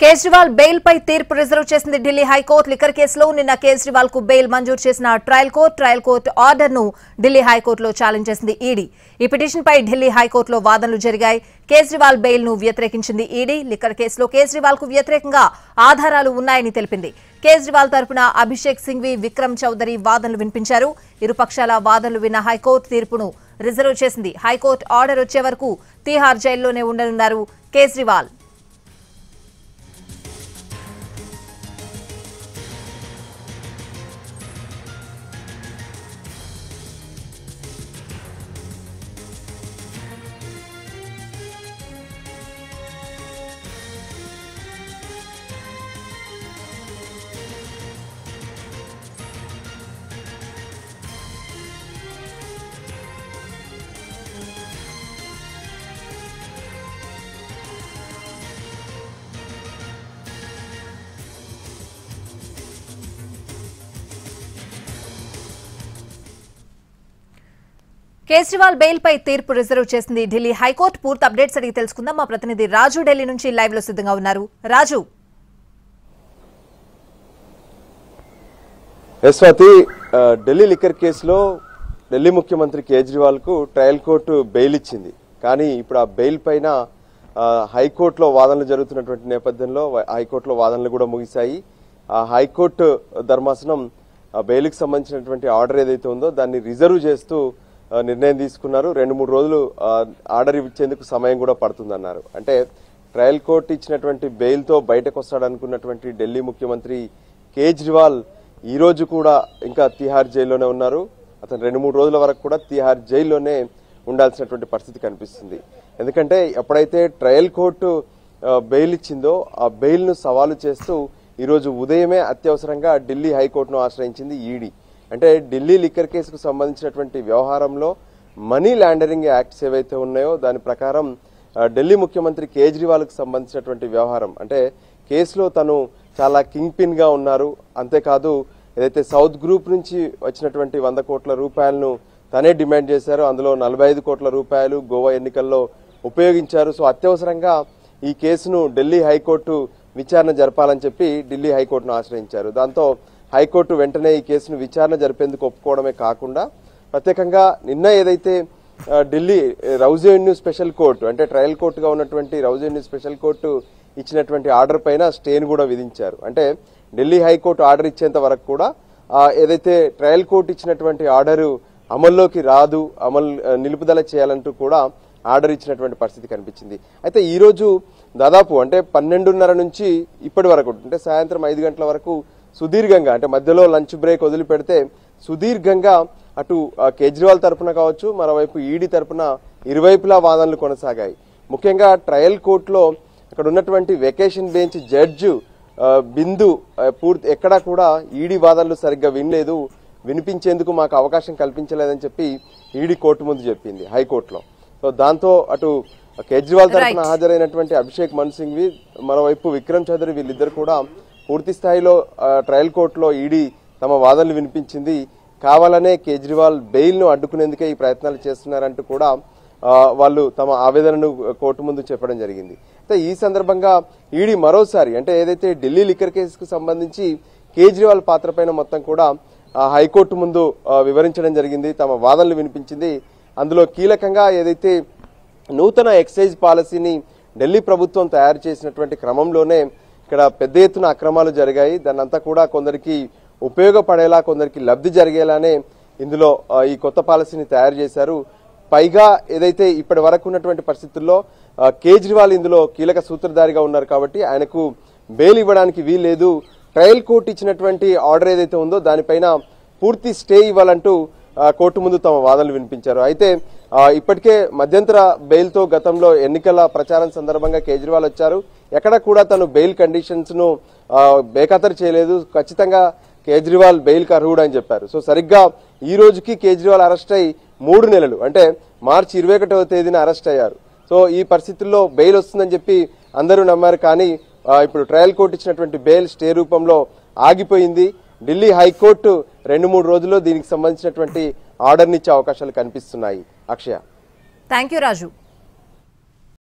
Kejriwal bail పై తీర్పు reserve చేసింది Delhi high court. Liquor కేసులో నిన్న కేజ్రీవాల్ కు బెయిల్ మంజూరు చేసిన ట్రయల్ కోర్టు ఆర్డర్ ను ఢిల్లీ హైకోర్టులో ఛాలెంజ్ చేసింది ఈడీ. ఈ పిటిషన్ పై ఢిల్లీ హైకోర్టులో వాదనలు జరిగాయి. కేజ్రీవాల్ బెయిల్ ను వ్యతిరేకించింది ఈడీ. లిక్కర్ కేసులో కేజ్రీవాల్ కు వ్యతిరేకంగా ఆధారాలు ఉన్నాయని తెలిపింది. కేజ్రీవాల్ తరపున అభిషేక్ సింఘ్వి, విక్రమ్ చౌదరి వాదనలు వినిపించారు. ఇరుపక్షాల వాదనలు విన్న హైకోర్టు తీర్పును రిజర్వ్ చేసింది. హైకోర్టు ఆర్డర్ వచ్చే వరకు తీహార్ జైల్లోనే ఉండనున్నారు కేజ్రీవాల్. కేజ్రీవాల్ బెయిల్ పై తీర్పు రిజర్వ్ చేసింది ఢిల్లీ హైకోర్టు. పూర్తి అప్డేట్స్ అడిగి తెలుసుకుందాం. మా ప్రతినిధి రాజు ఢిల్లీ నుంచి లైవ్ లో సిద్ధంగా ఉన్నారు. రాజు. యశ్వతి, ఢిల్లీ లిక్కర్ కేసులో ఢిల్లీ ముఖ్యమంత్రి కేజ్రీవాల్ కు ట్రయల్ కోర్టు బెయిల్ ఇచ్చింది. కానీ ఇప్పుడు ఆ బెయిల్ పైన హైకోర్టులో వాదనలు జరుగుతున్నటువంటి నేపథ్యంలో హైకోర్టులో వాదనలు కూడా ముగిశాయి. ఆ హైకోర్టు ధర్మాసనం బెయిల్కి సంబంధించినటువంటి ఆర్డర్ ఏదైతే ఉందో దాన్ని రిజర్వ్ చేస్తూ నిర్ణయం తీసుకున్నారు. 2-3 రోజులు ఆర్డర్ ఇచ్చేందుకు సమయం కూడా పడుతుందన్నారు. అంటే ట్రయల్ కోర్టు ఇచ్చినటువంటి బెయిల్తో బయటకు వస్తాడనుకున్నటువంటి ఢిల్లీ ముఖ్యమంత్రి కేజ్రీవాల్ ఈ రోజు కూడా ఇంకా తీహార్ జైల్లోనే ఉన్నారు. అతను 2-3 రోజుల వరకు కూడా తీహార్ జైల్లోనే ఉండాల్సినటువంటి పరిస్థితి కనిపిస్తుంది. ఎందుకంటే ఎప్పుడైతే ట్రయల్ కోర్టు బెయిల్ ఇచ్చిందో ఆ బెయిల్ను సవాలు చేస్తూ ఈరోజు ఉదయమే అత్యవసరంగా ఢిల్లీ హైకోర్టును ఆశ్రయించింది ఈడీ. అంటే ఢిల్లీ లిక్కర్ కేసుకు సంబంధించినటువంటి వ్యవహారంలో మనీ లాండరింగ్ యాక్ట్స్ ఏవైతే ఉన్నాయో దాని ప్రకారం ఢిల్లీ ముఖ్యమంత్రి కేజ్రీవాల్కు సంబంధించినటువంటి వ్యవహారం అంటే కేసులో తను చాలా కింగ్ పిన్ గా ఉన్నారు. అంతేకాదు ఏదైతే సౌత్ గ్రూప్ నుంచి వచ్చినటువంటి 100 కోట్ల రూపాయలను తనే డిమాండ్ చేశారో అందులో 45 కోట్ల రూపాయలు గోవా ఎన్నికల్లో ఉపయోగించారు. సో అత్యవసరంగా ఈ కేసును ఢిల్లీ హైకోర్టు విచారణ జరపాలని చెప్పి ఢిల్లీ హైకోర్టును ఆశ్రయించారు. దాంతో హైకోర్టు వెంటనే ఈ కేసును విచారణ జరిపేందుకు ఒప్పుకోవడమే కాకుండా ప్రత్యేకంగా నిన్న ఏదైతే Delhi Rouse Avenue special court అంటే ట్రయల్ కోర్టుగా ఉన్నటువంటి రౌజ్ అవెన్యూ స్పెషల్ కోర్టు ఇచ్చినటువంటి ఆర్డర్ పైన స్టేను కూడా విధించారు. అంటే ఢిల్లీ హైకోర్టు ఆర్డర్ ఇచ్చేంత వరకు కూడా ఏదైతే ట్రయల్ కోర్టు ఇచ్చినటువంటి ఆర్డరు అమల్లోకి రాదు, నిలుపుదల చేయాలంటూ కూడా ఆర్డర్ ఇచ్చినటువంటి పరిస్థితి కనిపించింది. అయితే ఈ రోజు దాదాపు అంటే 12:30 నుంచి ఇప్పటి వరకు అంటే సాయంత్రం 5 గంటల వరకు సుదీర్ఘంగా అంటే మధ్యలో లంచ్ బ్రేక్ వదిలిపెడితే సుదీర్ఘంగా అటు కేజ్రీవాల్ తరఫున కావచ్చు మరోవైపు ఈడీ తరఫున ఇరువైపులా వాదనలు కొనసాగాయి. ముఖ్యంగా ట్రయల్ కోర్టులో అక్కడ ఉన్నటువంటి వెకేషన్ బెంచ్ జడ్జి బిందు పూర్తి ఎక్కడా కూడా ఈడీ వాదనలు సరిగ్గా వినలేదు, వినిపించేందుకు మాకు అవకాశం కల్పించలేదని చెప్పి ఈడీ కోర్టు ముందు చెప్పింది హైకోర్టులో. సో దాంతో అటు కేజ్రీవాల్ తరఫున హాజరైనటువంటి అభిషేక్ మను సింఘ్వి మరోవైపు విక్రమ్ చౌదరి వీళ్ళిద్దరు కూడా పూర్తి స్థాయిలో ట్రయల్ కోర్టులో ఈడీ తమ వాదనలు వినిపించింది. కావాలనే కేజ్రీవాల్ బెయిల్ ను అడ్డుకునేందుకే ఈ ప్రయత్నాలు చేస్తున్నారంటూ కూడా వాళ్ళు తమ ఆవేదనను కోర్టు ముందు చెప్పడం జరిగింది. అయితే ఈ సందర్భంగా ఈడీ మరోసారి అంటే ఏదైతే ఢిల్లీ లిక్కర్ కేసుకు సంబంధించి కేజ్రీవాల్ పాత్ర పైన మొత్తం కూడా హైకోర్టు ముందు వివరించడం జరిగింది, తమ వాదనలు వినిపించింది. అందులో కీలకంగా ఏదైతే నూతన ఎక్సైజ్ పాలసీని ఢిల్లీ ప్రభుత్వం తయారు చేసినటువంటి క్రమంలోనే ఇక్కడ పెద్ద ఎత్తున అక్రమాలు జరిగాయి. దాన్నంతా కూడా కొందరికి ఉపయోగపడేలా కొందరికి లబ్ధి జరిగేలానే ఇందులో ఈ కొత్త పాలసీని తయారు చేశారు. పైగా ఏదైతే ఇప్పటి వరకు ఉన్నటువంటి పరిస్థితుల్లో కేజ్రీవాల్ ఇందులో కీలక సూత్రధారిగా ఉన్నారు కాబట్టి ఆయనకు బెయిల్ ఇవ్వడానికి వీల్లేదు. ట్రయల్ కోర్టు ఇచ్చినటువంటి ఆర్డర్ ఏదైతే ఉందో దానిపైన పూర్తి స్టే ఇవ్వాలంటూ కోర్టు ముందు తమ వాదనలు వినిపించారు. అయితే ఇప్పటికే మధ్యంతర బెయిల్తో గతంలో ఎన్నికల ప్రచారం సందర్భంగా కేజ్రీవాల్ వచ్చారు. ఎక్కడ కూడా తను బెయిల్ కండిషన్స్ ను బేఖాతరు చేయలేదు, ఖచ్చితంగా కేజ్రీవాల్ బెయిల్ కు అర్హుడు అని చెప్పారు. సో సరిగ్గా ఈ రోజుకి కేజ్రీవాల్ అరెస్ట్ అయి 3 నెలలు అంటే మార్చి 21వ తేదీన అరెస్ట్ అయ్యారు. సో ఈ పరిస్థితుల్లో బెయిల్ వస్తుందని చెప్పి అందరూ నమ్మారు. కానీ ఇప్పుడు ట్రయల్ కోర్టు ఇచ్చినటువంటి బెయిల్ స్టే రూపంలో ఆగిపోయింది. ఢిల్లీ హైకోర్టు 2-3 రోజుల్లో దీనికి సంబంధించినటువంటి ఆర్డర్ నిచ్చే అవకాశాలు కనిపిస్తున్నాయి. అక్షయ. థాంక్యూ రాజు.